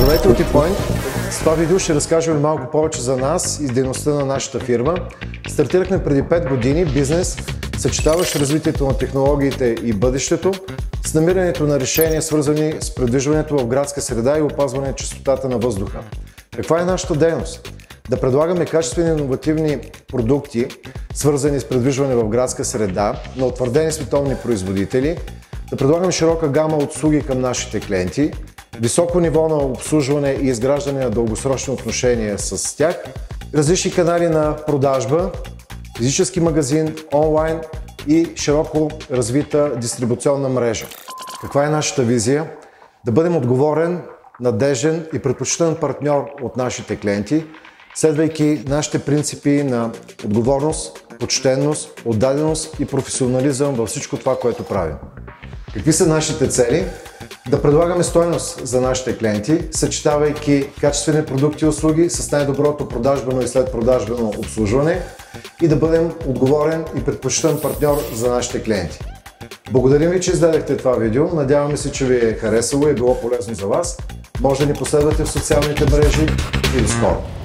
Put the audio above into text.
Здравейте от ePoint! С това видео ще разкажем малко повече за нас и дейността на нашата фирма. Стартирахме преди 5 години бизнес, съчетаващ развитието на технологиите и бъдещето, с намирането на решения, свързани с предвижването в градска среда и опазване на чистотата на въздуха. Каква е нашата дейност? Да предлагаме качествени иновативни продукти, свързани с предвижване в градска среда на утвърдени световни производители, да предлагаме широка гама от услуги към нашите клиенти, високо ниво на обслужване и изграждане на дългосрочни отношения с тях, различни канали на продажба, физически магазин, онлайн и широко развита дистрибуционна мрежа. Каква е нашата визия? Да бъдем отговорен, надежден и предпочитан партньор от нашите клиенти, следвайки нашите принципи на отговорност, почтенност, отдаденост и професионализъм във всичко това, което правим. Какви са нашите цели? Да предлагаме стойност за нашите клиенти, съчетавайки качествени продукти и услуги с най-доброто продажбено и следпродажбено обслужване и да бъдем отговорен и предпочитан партньор за нашите клиенти. Благодарим ви, че изгледахте това видео. Надяваме се, че ви е харесало и е било полезно за вас. Може да ни последвате в социалните мрежи и до скоро!